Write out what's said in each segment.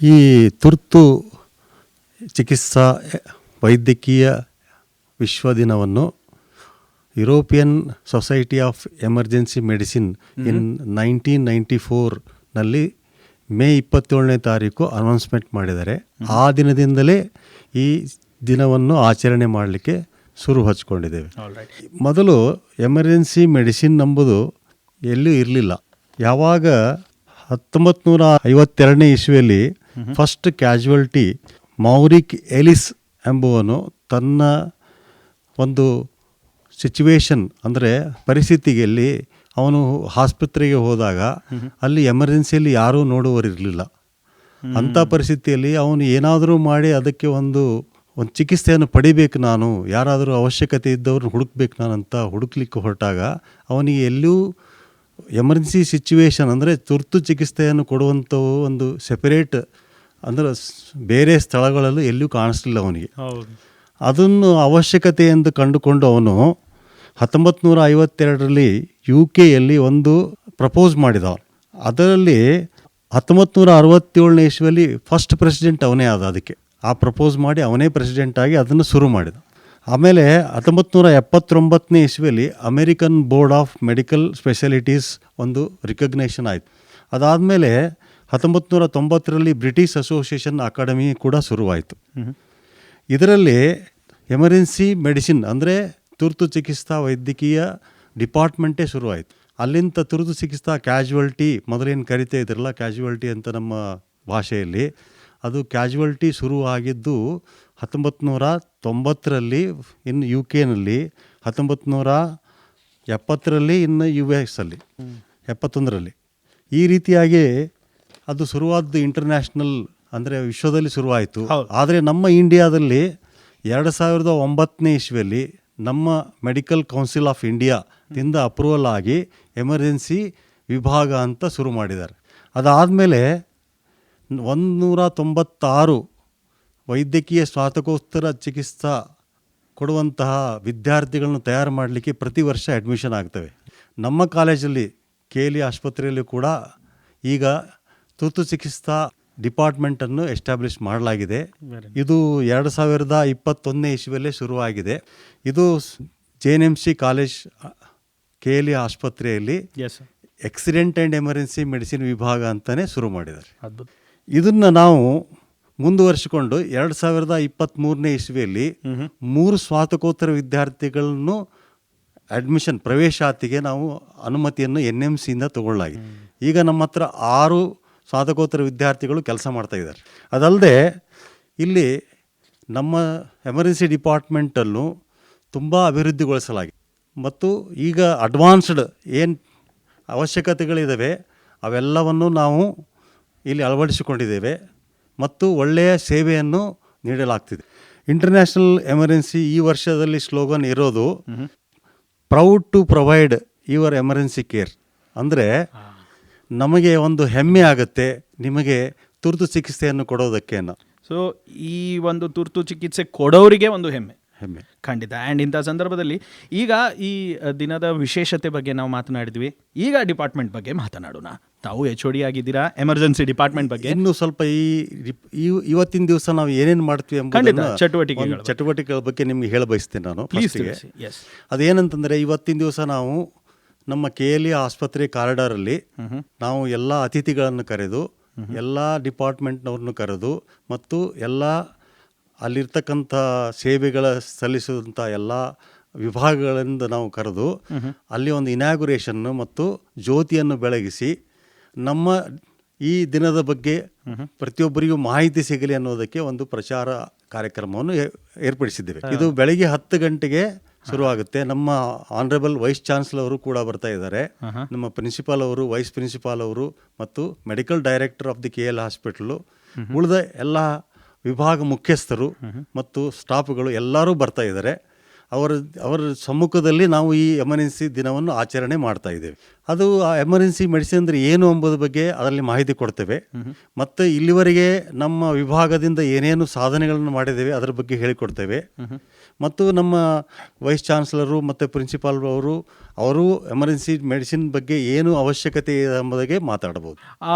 ಈ ತುರ್ತು ಚಿಕಿತ್ಸಾ ವೈದ್ಯಕೀಯ ವಿಶ್ವ ದಿನವನ್ನು European society of emergency medicine in 1994ನಲ್ಲಿ ಮೇ 27ನೇ ತಾರೀಕು ಅನೌನ್ಸ್ಮೆಂಟ್ ಮಾಡಿದ್ದಾರೆ. ಆ ದಿನದಿಂದಲೇ ಈ ದಿನವನ್ನು ಆಚರಣೆ ಮಾಡಲಿಕ್ಕೆ ಶುರು ಹಚ್ಕೊಂಡಿದ್ದೇವೆ. ಮೊದಲು ಎಮರ್ಜೆನ್ಸಿ ಮೆಡಿಸಿನ್ ಎಂಬುದು ಎಲ್ಲೂ ಇರಲಿಲ್ಲ. ಯಾವಾಗ 1952ನೇ ಇಸ್ವಿಯಲ್ಲಿ ಫಸ್ಟ್ ಕ್ಯಾಶುವಲ್ಟಿ ಮೌರಿಕ್ ಎಲಿಸ್ ಎಂಬುವನು ತನ್ನ ಒಂದು ಸಿಚುವೇಶನ್ ಅಂದರೆ ಪರಿಸ್ಥಿತಿಯಲ್ಲಿ ಅವನು ಆಸ್ಪತ್ರೆಗೆ ಹೋದಾಗ ಅಲ್ಲಿ ಎಮರ್ಜೆನ್ಸಿಯಲ್ಲಿ ಯಾರೂ ನೋಡುವರಿರಲಿಲ್ಲ. ಅಂಥ ಪರಿಸ್ಥಿತಿಯಲ್ಲಿ ಅವನು ಏನಾದರೂ ಮಾಡಿ ಅದಕ್ಕೆ ಒಂದು ಚಿಕಿತ್ಸೆಯನ್ನು ಪಡಿಬೇಕು, ನಾನು ಯಾರಾದರೂ ಅವಶ್ಯಕತೆ ಇದ್ದವ್ರನ್ನ ಹುಡುಕ್ಬೇಕು ನಾನು ಅಂತ ಹುಡುಕ್ಲಿಕ್ಕೆ ಹೊರಟಾಗ ಅವನಿಗೆ ಎಲ್ಲೂ ಎಮರ್ಜೆನ್ಸಿ ಸಿಚುವೇಶನ್ ಅಂದರೆ ತುರ್ತು ಚಿಕಿತ್ಸೆಯನ್ನು ಕೊಡುವಂಥವು ಒಂದು ಸೆಪರೇಟ್ ಅಂದರೆ ಬೇರೆ ಸ್ಥಳಗಳಲ್ಲೂ ಎಲ್ಲೂ ಕಾಣಿಸ್ಲಿಲ್ಲ ಅವನಿಗೆ. ಅದನ್ನು ಅವಶ್ಯಕತೆ ಎಂದು ಕಂಡುಕೊಂಡು ಅವನು 1952ರಲ್ಲಿ UK ಒಂದು ಪ್ರಪೋಸ್ ಮಾಡಿದ. ಅದರಲ್ಲಿ 1967ನೇ ಇಸ್ವಿಯಲ್ಲಿ ಫಸ್ಟ್ ಪ್ರೆಸಿಡೆಂಟ್ ಅವನೇ ಆದ. ಅದಕ್ಕೆ ಆ ಪ್ರಪೋಸ್ ಮಾಡಿ ಅವನೇ ಪ್ರೆಸಿಡೆಂಟ್ ಆಗಿ ಅದನ್ನು ಶುರು ಮಾಡಿದ. ಆಮೇಲೆ 1979ನೇ ಇಸ್ವಿಯಲ್ಲಿ American board of medical specialties ಒಂದು ರಿಕಗ್ನೇಷನ್ ಆಯಿತು. ಅದಾದಮೇಲೆ 1990ರಲ್ಲಿ ಬ್ರಿಟಿಷ್ ಅಸೋಸಿಯೇಷನ್ ಅಕಾಡೆಮಿ ಕೂಡ ಶುರುವಾಯಿತು. ಇದರಲ್ಲಿ ಎಮರ್ಜೆನ್ಸಿ ಮೆಡಿಸಿನ್ ಅಂದರೆ ತುರ್ತು ಚಿಕಿತ್ಸಾ ವೈದ್ಯಕೀಯ ಡಿಪಾರ್ಟ್ಮೆಂಟೇ ಶುರುವಾಯಿತು. ಅಲ್ಲಿಂದ ತುರ್ತು ಚಿಕಿತ್ಸಾ ಕ್ಯಾಶುವಲ್ಟಿ ಮೊದಲೇನು ಕರಿತಾ ಇದ್ರಲ್ಲ ಕ್ಯಾಶುವಲ್ಟಿ ಅಂತ ನಮ್ಮ ಭಾಷೆಯಲ್ಲಿ, ಅದು ಕ್ಯಾಶುವಲ್ಟಿ ಶುರುವಾಗಿದ್ದು 1990ರಲ್ಲಿ ಇನ್ನು UK, 1970ರಲ್ಲಿ ಇನ್ನು US, 71ರಲ್ಲಿ. ಈ ರೀತಿಯಾಗಿ ಅದು ಶುರುವಾದ್ದು ಇಂಟರ್ನ್ಯಾಷನಲ್ ಅಂದರೆ ವಿಶ್ವದಲ್ಲಿ ಶುರುವಾಯಿತು. ಆದರೆ ನಮ್ಮ ಇಂಡಿಯಾದಲ್ಲಿ 2009ನೇ ಇಸ್ವಿಯಲ್ಲಿ ನಮ್ಮ ಮೆಡಿಕಲ್ ಕೌನ್ಸಿಲ್ ಆಫ್ ಇಂಡಿಯಾದಿಂದ ಅಪ್ರೂವಲ್ ಆಗಿ ಎಮರ್ಜೆನ್ಸಿ ವಿಭಾಗ ಅಂತ ಶುರು ಮಾಡಿದ್ದಾರೆ. ಅದಾದಮೇಲೆ 196 ವೈದ್ಯಕೀಯ ಸ್ನಾತಕೋತ್ತರ ಚಿಕಿತ್ಸಾ ಕೊಡುವಂತಹ ವಿದ್ಯಾರ್ಥಿಗಳನ್ನು ತಯಾರು ಮಾಡಲಿಕ್ಕೆ ಪ್ರತಿ ವರ್ಷ ಅಡ್ಮಿಷನ್ ಆಗ್ತವೆ. ನಮ್ಮ ಕಾಲೇಜಲ್ಲಿ KLE ಆಸ್ಪತ್ರೆಯಲ್ಲಿ ಕೂಡ ಈಗ ತುರ್ತು ಚಿಕಿತ್ಸಾ ಡಿಪಾರ್ಟ್ಮೆಂಟನ್ನು ಎಸ್ಟಾಬ್ಲಿಷ್ ಮಾಡಲಾಗಿದೆ. ಇದು 2021ನೇ ಇಸ್ವಿಯಲ್ಲೇ ಶುರುವಾಗಿದೆ. ಇದು JNMC ಕಾಲೇಜ್ KLE ಆಸ್ಪತ್ರೆಯಲ್ಲಿ ಆಕ್ಸಿಡೆಂಟ್ ಆ್ಯಂಡ್ ಎಮರ್ಜೆನ್ಸಿ ಮೆಡಿಸಿನ್ ವಿಭಾಗ ಅಂತಲೇ ಶುರು ಮಾಡಿದ್ದಾರೆ. ಇದನ್ನು ನಾವು ಮುಂದುವರಿಸಿಕೊಂಡು 2023ನೇ ಇಸ್ವಿಯಲ್ಲಿ 3 ಸ್ನಾತಕೋತ್ತರ ವಿದ್ಯಾರ್ಥಿಗಳನ್ನು ಅಡ್ಮಿಷನ್ ಪ್ರವೇಶಾತಿಗೆ ನಾವು ಅನುಮತಿಯನ್ನು NMCಯಿಂದ ತಗೊಳ್ಳಲಾಗಿದೆ. ಈಗ ನಮ್ಮ ಹತ್ರ 6 ಸ್ನಾತಕೋತ್ತರ ವಿದ್ಯಾರ್ಥಿಗಳು ಕೆಲಸ ಮಾಡ್ತಾ ಇದ್ದಾರೆ. ಅದಲ್ಲದೆ ಇಲ್ಲಿ ನಮ್ಮ ಎಮರ್ಜೆನ್ಸಿ ಡಿಪಾರ್ಟ್ಮೆಂಟನ್ನು ತುಂಬ ಅಭಿವೃದ್ಧಿಗೊಳಿಸಲಾಗಿದೆ ಮತ್ತು ಈಗ ಅಡ್ವಾನ್ಸ್ಡ್ ಏನು ಅವಶ್ಯಕತೆಗಳಿದ್ದಾವೆ ಅವೆಲ್ಲವನ್ನು ನಾವು ಇಲ್ಲಿ ಅಳವಡಿಸಿಕೊಂಡಿದ್ದೇವೆ ಮತ್ತು ಒಳ್ಳೆಯ ಸೇವೆಯನ್ನು ನೀಡಲಾಗ್ತಿದೆ. ಇಂಟರ್ನ್ಯಾಷನಲ್ ಎಮರ್ಜೆನ್ಸಿ ಈ ವರ್ಷದಲ್ಲಿ ಸ್ಲೋಗನ್ ಇರೋದು proud to provide your emergency care. ಅಂದರೆ ನಮಗೆ ಒಂದು ಹೆಮ್ಮೆ ಆಗುತ್ತೆ ನಿಮಗೆ ತುರ್ತು ಚಿಕಿತ್ಸೆಯನ್ನು ಕೊಡೋದಕ್ಕೆ. ಸೊ ಈ ಒಂದು ತುರ್ತು ಚಿಕಿತ್ಸೆ ಕೊಡೋರಿಗೆ ಒಂದು ಹೆಮ್ಮೆ ಖಂಡಿತ. ಆ್ಯಂಡ್ ಇಂಥ ಸಂದರ್ಭದಲ್ಲಿ ಈಗ ಈ ದಿನದ ವಿಶೇಷತೆ ಬಗ್ಗೆ ನಾವು ಮಾತನಾಡಿದ್ವಿ. ಈಗ ಡಿಪಾರ್ಟ್ಮೆಂಟ್ ಬಗ್ಗೆ ಮಾತನಾಡೋಣ. ತಾವು HOD ಆಗಿದ್ದೀರಾ, ಎಮರ್ಜೆನ್ಸಿ ಡಿಪಾರ್ಟ್ಮೆಂಟ್ ಬಗ್ಗೆ ಇನ್ನು ಸ್ವಲ್ಪ ಇವತ್ತಿನ ದಿವಸ ನಾವು ಏನೇನು ಮಾಡ್ತೀವಿ ಎಂಬ ಚಟುವಟಿಕೆಗಳ ಬಗ್ಗೆ ನಿಮ್ಗೆ ಹೇಳ ಬಯಸ್ತೇನೆ ನಾನು. ಅದೇನಂತಂದರೆ ಇವತ್ತಿನ ದಿವಸ ನಾವು ನಮ್ಮ KLE ಆಸ್ಪತ್ರೆ ಕಾರಿಡಾರಲ್ಲಿ ನಾವು ಎಲ್ಲ ಅತಿಥಿಗಳನ್ನು ಕರೆದು ಎಲ್ಲ ಡಿಪಾರ್ಟ್ಮೆಂಟ್ನವ್ರನ್ನು ಕರೆದು ಮತ್ತು ಎಲ್ಲ ಅಲ್ಲಿರ್ತಕ್ಕಂಥ ಸೇವೆಗಳ ಸಲ್ಲಿಸುವಂಥ ಎಲ್ಲ ವಿಭಾಗಗಳಿಂದ ನಾವು ಕರೆದು ಅಲ್ಲಿ ಒಂದು ಇನಾಗ್ಯುರೇಷನ್ನು ಮತ್ತು ಜ್ಯೋತಿಯನ್ನು ಬೆಳಗಿಸಿ ನಮ್ಮ ಈ ದಿನದ ಬಗ್ಗೆ ಪ್ರತಿಯೊಬ್ಬರಿಗೂ ಮಾಹಿತಿ ಸಿಗಲಿ ಅನ್ನೋದಕ್ಕೆ ಒಂದು ಪ್ರಚಾರ ಕಾರ್ಯಕ್ರಮವನ್ನು ಏರ್ಪಡಿಸಿದ್ದೇವೆ. ಇದು ಬೆಳಗ್ಗೆ 10 ಗಂಟೆಗೆ ಶುರುವಾಗುತ್ತೆ. ನಮ್ಮ ಆನರೇಬಲ್ ವೈಸ್ ಚಾನ್ಸಲರ್ ಅವರು ಕೂಡ ಬರ್ತಾ ಇದ್ದಾರೆ. ನಮ್ಮ ಪ್ರಿನ್ಸಿಪಾಲ್ ಅವರು, ವೈಸ್ ಪ್ರಿನ್ಸಿಪಾಲ್ ಅವರು ಮತ್ತು medical director of the KL hospital, ಉಳಿದ ಎಲ್ಲ ವಿಭಾಗ ಮುಖ್ಯಸ್ಥರು ಮತ್ತು ಸ್ಟಾಫ್ಗಳು ಎಲ್ಲರೂ ಬರ್ತಾ ಇದ್ದಾರೆ. ಅವರ ಸಮ್ಮುಖದಲ್ಲಿ ನಾವು ಈ ಎಮರ್ಜೆನ್ಸಿ ದಿನವನ್ನು ಆಚರಣೆ ಮಾಡ್ತಾ ಇದ್ದೇವೆ. ಅದು ಆ ಎಮರ್ಜೆನ್ಸಿ ಮೆಡಿಸಿನ್ ಅಂದರೆ ಏನು ಎಂಬುದ್ರ ಬಗ್ಗೆ ಅದರಲ್ಲಿ ಮಾಹಿತಿ ಕೊಡ್ತೇವೆ. ಮತ್ತು ಇಲ್ಲಿವರೆಗೆ ನಮ್ಮ ವಿಭಾಗದಿಂದ ಏನೇನು ಸಾಧನೆಗಳನ್ನು ಮಾಡಿದ್ದೇವೆ ಅದರ ಬಗ್ಗೆ ಹೇಳಿಕೊಡ್ತೇವೆ. ಮತ್ತು ನಮ್ಮ ವೈಸ್ ಚಾನ್ಸಲರು ಮತ್ತು ಪ್ರಿನ್ಸಿಪಾಲ್ ಅವರು ಎಮರ್ಜೆನ್ಸಿ ಮೆಡಿಸಿನ್ ಬಗ್ಗೆ ಏನು ಅವಶ್ಯಕತೆ ಇದೆ ಎಂಬುದಾಗೆ ಮಾತಾಡಬಹುದು.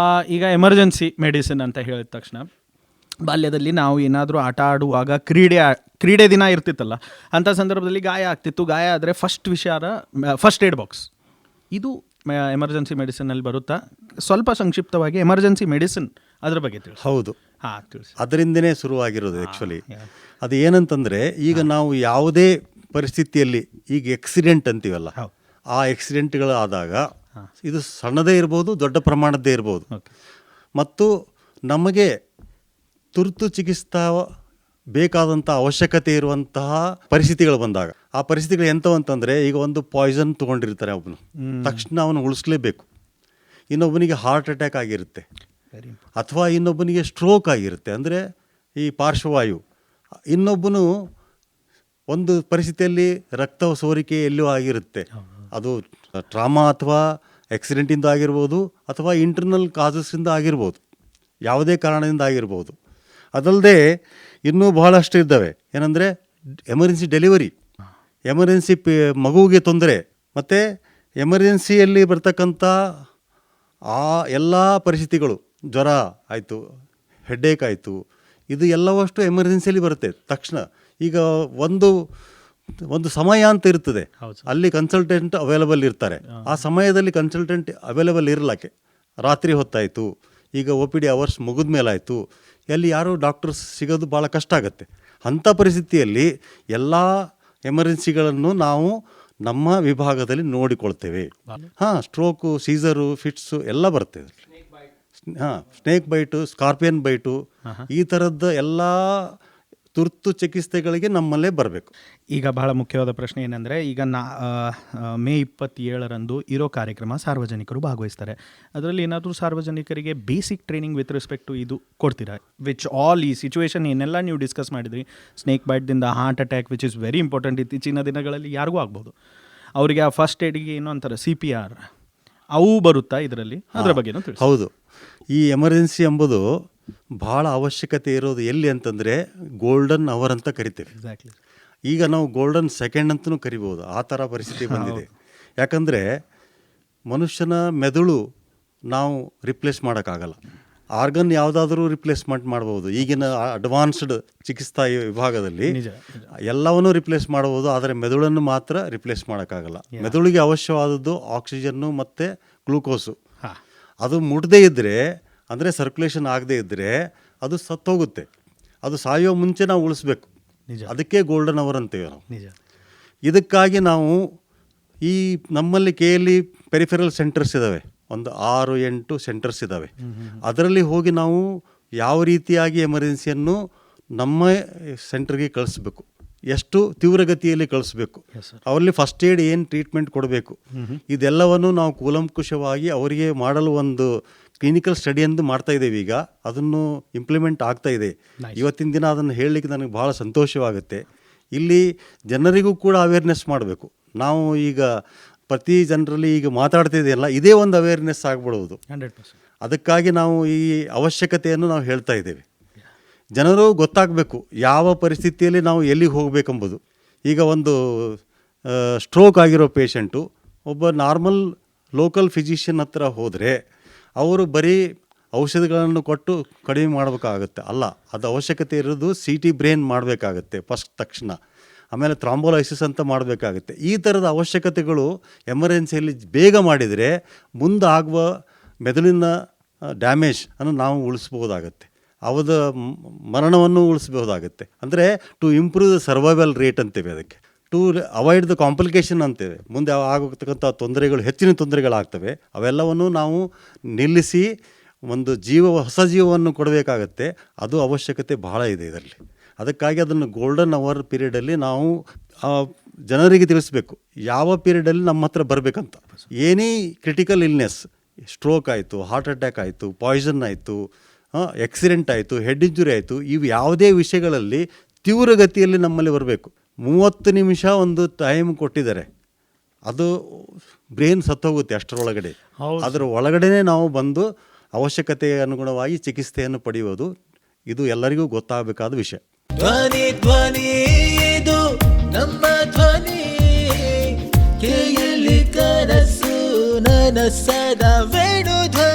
ಈಗ ಎಮರ್ಜೆನ್ಸಿ ಮೆಡಿಸಿನ್ ಅಂತ ಹೇಳಿದ ತಕ್ಷಣ ಬಾಲ್ಯದಲ್ಲಿ ನಾವು ಏನಾದರೂ ಆಟ ಆಡುವಾಗ ಕ್ರೀಡೆ ದಿನ ಇರ್ತಿತ್ತಲ್ಲ, ಅಂಥ ಸಂದರ್ಭದಲ್ಲಿ ಗಾಯ ಆಗ್ತಿತ್ತು. ಗಾಯ ಆದರೆ ಫಸ್ಟ್ ಏಡ್ ಬಾಕ್ಸ್ ಇದು ಎಮರ್ಜೆನ್ಸಿ ಮೆಡಿಸಿನಲ್ಲಿ ಬರುತ್ತಾ? ಸ್ವಲ್ಪ ಸಂಕ್ಷಿಪ್ತವಾಗಿ ಎಮರ್ಜೆನ್ಸಿ ಮೆಡಿಸಿನ್ ಅದರ ಬಗ್ಗೆ ತಿಳಿಸಿ. ಹೌದು, ಅದರಿಂದನೇ ಶುರುವಾಗಿರೋದು ಆ್ಯಕ್ಚುಲಿ. ಅದು ಏನಂತಂದರೆ, ಈಗ ನಾವು ಯಾವುದೇ ಪರಿಸ್ಥಿತಿಯಲ್ಲಿ ಈಗ ಎಕ್ಸಿಡೆಂಟ್ ಅಂತೀವಲ್ಲ, ಆ ಎಕ್ಸಿಡೆಂಟ್ಗಳಾದಾಗ ಇದು ಸಣ್ಣದೇ ಇರ್ಬೋದು, ದೊಡ್ಡ ಪ್ರಮಾಣದ್ದೇ ಇರ್ಬೋದು, ಮತ್ತು ನಮಗೆ ತುರ್ತು ಚಿಕಿತ್ಸಾ ಬೇಕಾದಂಥ ಅವಶ್ಯಕತೆ ಇರುವಂತಹ ಪರಿಸ್ಥಿತಿಗಳು ಬಂದಾಗ, ಆ ಪರಿಸ್ಥಿತಿಗಳು ಎಂಥವು ಅಂತಂದರೆ, ಈಗ ಒಂದು ಪಾಯ್ಸನ್ ತೊಗೊಂಡಿರ್ತಾರೆ ಒಬ್ಬನು, ತಕ್ಷಣ ಅವನು ಉಳಿಸ್ಲೇಬೇಕು. ಇನ್ನೊಬ್ಬನಿಗೆ ಹಾರ್ಟ್ ಅಟ್ಯಾಕ್ ಆಗಿರುತ್ತೆ, ಅಥವಾ ಇನ್ನೊಬ್ಬನಿಗೆ ಸ್ಟ್ರೋಕ್ ಆಗಿರುತ್ತೆ, ಅಂದರೆ ಈ ಪಾರ್ಶ್ವವಾಯು. ಇನ್ನೊಬ್ಬನು ಒಂದು ಪರಿಸ್ಥಿತಿಯಲ್ಲಿ ರಕ್ತ ಸೋರಿಕೆ ಎಲ್ಲೂ ಆಗಿರುತ್ತೆ, ಅದು ಟ್ರಾಮಾ ಅಥವಾ ಆಕ್ಸಿಡೆಂಟಿಂದ ಆಗಿರ್ಬೋದು, ಅಥವಾ ಇಂಟರ್ನಲ್ ಕಾಸಸ್ಸಿಂದ ಆಗಿರ್ಬೋದು, ಯಾವುದೇ ಕಾರಣದಿಂದ ಆಗಿರ್ಬೋದು. ಅದಲ್ಲದೆ ಇನ್ನೂ ಬಹಳಷ್ಟು ಇದ್ದಾವೆ. ಏನಂದರೆ ಎಮರ್ಜೆನ್ಸಿ ಡೆಲಿವರಿ, ಎಮರ್ಜೆನ್ಸಿ ಮಗುವಿಗೆ ತೊಂದರೆ, ಮತ್ತು ಎಮರ್ಜೆನ್ಸಿಯಲ್ಲಿ ಬರ್ತಕ್ಕಂಥ ಆ ಎಲ್ಲ ಪರಿಸ್ಥಿತಿಗಳು, ಜ್ವರ ಆಯಿತು, ಹೆಡ್ಡೇಕ್ ಆಯಿತು, ಇದು ಎಲ್ಲವಷ್ಟು ಎಮರ್ಜೆನ್ಸಿಯಲ್ಲಿ ಬರುತ್ತೆ ತಕ್ಷಣ. ಈಗ ಒಂದು ಸಮಯ ಅಂತ ಇರ್ತದೆ, ಅಲ್ಲಿ ಕನ್ಸಲ್ಟೆಂಟ್ ಅವೈಲಬಲ್ ಇರ್ತಾರೆ. ಆ ಸಮಯದಲ್ಲಿ ಕನ್ಸಲ್ಟೆಂಟ್ ಅವೈಲಬಲ್ ಇರಲಿಕ್ಕೆ ರಾತ್ರಿ ಹೊತ್ತಾಯಿತು, ಈಗ OPD ಅವರ್ಸ್ ಮುಗಿದ ಮೇಲಾಯಿತು, ಎಲ್ಲಿ ಯಾರೂ ಡಾಕ್ಟರ್ಸ್ ಸಿಗೋದು ಭಾಳ ಕಷ್ಟ ಆಗುತ್ತೆ. ಅಂಥ ಪರಿಸ್ಥಿತಿಯಲ್ಲಿ ಎಲ್ಲ ಎಮರ್ಜೆನ್ಸಿಗಳನ್ನು ನಾವು ನಮ್ಮ ವಿಭಾಗದಲ್ಲಿ ನೋಡಿಕೊಳ್ತೇವೆ. ಸ್ಟ್ರೋಕು, ಸೀಸರು, ಫಿಟ್ಸು ಎಲ್ಲ ಬರ್ತದೆ. ಸ್ನೇಕ್ ಬೈಟು, ಸ್ಕಾರ್ಪಿಯನ್ ಬೈಟು, ಈ ಥರದ್ದು ಎಲ್ಲ ತುರ್ತು ಚಿಕಿತ್ಸೆಗಳಿಗೆ ನಮ್ಮಲ್ಲೇ ಬರಬೇಕು. ಈಗ ಬಹಳ ಮುಖ್ಯವಾದ ಪ್ರಶ್ನೆ ಏನಂದರೆ, ಈಗ ಮೇ 27ರಂದು ಇರೋ ಕಾರ್ಯಕ್ರಮ ಸಾರ್ವಜನಿಕರು ಭಾಗವಹಿಸ್ತಾರೆ. ಅದರಲ್ಲಿ ಏನಾದರೂ ಸಾರ್ವಜನಿಕರಿಗೆ basic training with respect to ಇದು ಕೊಡ್ತೀರಾ? ವಿಚ್ ಆಲ್ ಈ ಸಿಚುವೇಶನ್ ಏನೆಲ್ಲ ನೀವು ಡಿಸ್ಕಸ್ ಮಾಡಿದ್ರಿ, ಸ್ನೇಕ್ ಬೈಟ್ದಿಂದ heart attack which is very important, ಇತ್ತೀಚಿನ ದಿನಗಳಲ್ಲಿ ಯಾರಿಗೂ ಆಗ್ಬೋದು, ಅವರಿಗೆ ಆ ಫಸ್ಟ್ ಏಡಿಗೆ ಏನು ಅಂತಾರೆ CPR, ಅವು ಬರುತ್ತಾ ಇದರಲ್ಲಿ? ಅದರ ಬಗ್ಗೆನೂ ತಿಳಿಸಿ. ಹೌದು, ಈ ಎಮರ್ಜೆನ್ಸಿ ಎಂಬುದು ಭಾಳ ಅವಶ್ಯಕತೆ ಇರೋದು ಎಲ್ಲಿ ಅಂತಂದರೆ ಗೋಲ್ಡನ್ ಅವರ್ ಅಂತ ಕರಿತೇವೆ. ಎಕ್ಸಾಕ್ಟ್ಲಿ. ಈಗ ನಾವು ಗೋಲ್ಡನ್ ಸೆಕೆಂಡ್ ಅಂತಲೂ ಕರಿಬೋದು, ಆ ಥರ ಪರಿಸ್ಥಿತಿ ಬಂದಿದೆ. ಯಾಕಂದರೆ ಮನುಷ್ಯನ ಮೆದುಳು ನಾವು ರಿಪ್ಲೇಸ್ ಮಾಡೋಕ್ಕಾಗಲ್ಲ. ಆರ್ಗನ್ ಯಾವುದಾದ್ರೂ ರಿಪ್ಲೇಸ್ಮೆಂಟ್ ಮಾಡ್ಬೋದು. ಈಗಿನ ಅಡ್ವಾನ್ಸ್ಡ್ ಚಿಕಿತ್ಸಾ ವಿಭಾಗದಲ್ಲಿ ಎಲ್ಲವನ್ನೂ ರಿಪ್ಲೇಸ್ ಮಾಡ್ಬೋದು, ಆದರೆ ಮೆದುಳನ್ನು ಮಾತ್ರ ರಿಪ್ಲೇಸ್ ಮಾಡೋಕ್ಕಾಗಲ್ಲ. ಮೆದುಳಿಗೆ ಅವಶ್ಯವಾದದ್ದು ಆಕ್ಸಿಜನ್ನು ಮತ್ತು ಗ್ಲೂಕೋಸು. ಅದು ಮುಟ್ಟದೇ ಇದ್ದರೆ, ಅಂದರೆ ಸರ್ಕ್ಯುಲೇಷನ್ ಆಗದೇ ಇದ್ದರೆ ಅದು ಸತ್ತೋಗುತ್ತೆ. ಅದು ಸಾಯೋ ಮುಂಚೆ ನಾವು ಉಳಿಸ್ಬೇಕು. ಅದಕ್ಕೆ ಗೋಲ್ಡನ್ ಅವರ್ ಅಂತೀವಿ ನಾವು. ಇದಕ್ಕಾಗಿ ನಾವು ಈ ನಮ್ಮಲ್ಲಿ KLE ಪೆರಿಫೆರಲ್ ಸೆಂಟರ್ಸ್ ಇದ್ದಾವೆ, ಒಂದು 6-8 ಸೆಂಟರ್ಸ್ ಇದ್ದಾವೆ. ಅದರಲ್ಲಿ ಹೋಗಿ ನಾವು ಯಾವ ರೀತಿಯಾಗಿ ಎಮರ್ಜೆನ್ಸಿಯನ್ನು ನಮ್ಮ ಸೆಂಟರ್ಗೆ ಕಳಿಸ್ಬೇಕು, ಎಷ್ಟು ತೀವ್ರಗತಿಯಲ್ಲಿ ಕಳಿಸ್ಬೇಕು, ಅವರಲ್ಲಿ ಫಸ್ಟ್ ಏಡ್ ಏನು ಟ್ರೀಟ್ಮೆಂಟ್ ಕೊಡಬೇಕು, ಇದೆಲ್ಲವನ್ನು ನಾವು ಕೂಲಂಕುಷವಾಗಿ ಅವರಿಗೆ ಮಾಡಲು ಒಂದು ಕ್ಲಿನಿಕಲ್ ಸ್ಟಡಿಯನ್ನು ಮಾಡ್ತಾ ಇದ್ದೇವೆ. ಈಗ ಅದನ್ನು ಇಂಪ್ಲಿಮೆಂಟ್ ಆಗ್ತಾ ಇದೆ. ಇವತ್ತಿನ ದಿನ ಅದನ್ನು ಹೇಳಲಿಕ್ಕೆ ನನಗೆ ಭಾಳ ಸಂತೋಷವಾಗುತ್ತೆ. ಇಲ್ಲಿ ಜನರಿಗೂ ಕೂಡ ಅವೇರ್ನೆಸ್ ಮಾಡಬೇಕು. ನಾವು ಈಗ ಪ್ರತಿ ಜನರಲ್ಲಿ ಈಗ ಮಾತಾಡ್ತಿದೆಯಲ್ಲ, ಇದೇ ಒಂದು ಅವೇರ್ನೆಸ್ ಆಗಿಬಿಡುವುದು. 100%. ಅದಕ್ಕಾಗಿ ನಾವು ಈ ಅವಶ್ಯಕತೆಯನ್ನು ನಾವು ಹೇಳ್ತಾ ಇದ್ದೇವೆ. ಜನರು ಗೊತ್ತಾಗಬೇಕು ಯಾವ ಪರಿಸ್ಥಿತಿಯಲ್ಲಿ ನಾವು ಎಲ್ಲಿಗೆ ಹೋಗಬೇಕೆಂಬುದು. ಈಗ ಒಂದು ಸ್ಟ್ರೋಕ್ ಆಗಿರೋ ಪೇಷಂಟು ಒಬ್ಬ ನಾರ್ಮಲ್ ಲೋಕಲ್ ಫಿಸಿಷಿಯನ್ ಹತ್ರ ಹೋದರೆ ಅವರು ಬರೀ ಔಷಧಿಗಳನ್ನು ಕೊಟ್ಟು ಕಡಿಮೆ ಮಾಡಬೇಕಾಗುತ್ತೆ. ಅಲ್ಲ, ಅದು ಅವಶ್ಯಕತೆ ಇರೋದು CT ಬ್ರೇನ್ ಮಾಡಬೇಕಾಗತ್ತೆ ಫಸ್ಟ್ ತಕ್ಷಣ, ಆಮೇಲೆ ಥ್ರಾಂಬೋಲೈಸಿಸ್ ಅಂತ ಮಾಡಬೇಕಾಗುತ್ತೆ. ಈ ಥರದ ಅವಶ್ಯಕತೆಗಳು ಎಮರ್ಜೆನ್ಸಿಯಲ್ಲಿ ಬೇಗ ಮಾಡಿದರೆ ಮುಂದೆ ಆಗುವ ಮೆದುಳಿನ ಡ್ಯಾಮೇಜ್ ಅನ್ನು ನಾವು ಉಳಿಸ್ಬೋದಾಗತ್ತೆ, ಅವರ ಮರಣವನ್ನು ಉಳಿಸ್ಬೋದಾಗುತ್ತೆ. ಅಂದರೆ to improve the survival rate ಅಂತೇವೆ, ಅದಕ್ಕೆ ಟು ಅವಾಯ್ಡ್ ದ ಕಾಂಪ್ಲಿಕೇಶನ್ ಅಂತೇವೆ. ಮುಂದೆ ಆಗತಕ್ಕಂಥ ತೊಂದರೆಗಳು, ಹೆಚ್ಚಿನ ತೊಂದರೆಗಳಾಗ್ತವೆ, ಅವೆಲ್ಲವನ್ನು ನಾವು ನಿಲ್ಲಿಸಿ ಒಂದು ಹೊಸ ಜೀವವನ್ನು ಕೊಡಬೇಕಾಗತ್ತೆ. ಅದು ಅವಶ್ಯಕತೆ ಬಹಳ ಇದೆ ಇದರಲ್ಲಿ. ಅದಕ್ಕಾಗಿ ಅದನ್ನು ಗೋಲ್ಡನ್ ಅವರ್ ಪೀರಿಯಡಲ್ಲಿ ನಾವು ಜನರಿಗೆ ತಿಳಿಸ್ಬೇಕು, ಯಾವ ಪೀರಿಯಡಲ್ಲಿ ನಮ್ಮ ಹತ್ರ ಬರಬೇಕಂತ. ಏನೇ ಕ್ರಿಟಿಕಲ್ ಇಲ್ನೆಸ್, ಸ್ಟ್ರೋಕ್ ಆಯಿತು, ಹಾರ್ಟ್ ಅಟ್ಯಾಕ್ ಆಯಿತು, ಪಾಯ್ಸನ್ ಆಯಿತು, ಆಕ್ಸಿಡೆಂಟ್ ಆಯಿತು, ಹೆಡ್ ಇಂಜುರಿ ಆಯಿತು, ಇವು ಯಾವುದೇ ವಿಷಯಗಳಲ್ಲಿ ತೀವ್ರಗತಿಯಲ್ಲಿ ನಮ್ಮಲ್ಲಿ ಬರಬೇಕು. 30 ನಿಮಿಷ ಒಂದು ಟೈಮ್ ಕೊಟ್ಟಿದ್ದಾರೆ. ಅದು ಬ್ರೈನ್ ಸತ್ತೋಗುತ್ತೆ ಅಷ್ಟರೊಳಗಡೆ. ಅದರ ಒಳಗಡೆನೇ ನಾವು ಬಂದು ಅವಶ್ಯಕತೆಗೆ ಅನುಗುಣವಾಗಿ ಚಿಕಿತ್ಸೆಯನ್ನು ಪಡೆಯುವುದು ಇದು ಎಲ್ಲರಿಗೂ ಗೊತ್ತಾಗಬೇಕಾದ ವಿಷಯ. ಧ್ವನಿ ಧ್ವನಿ ಇದು ನಮ್ಮ ಧ್ವನಿ, ಕೇಳಿ ಕನಸು ನನಸದ ವೇಣು ಧ್ವನಿ.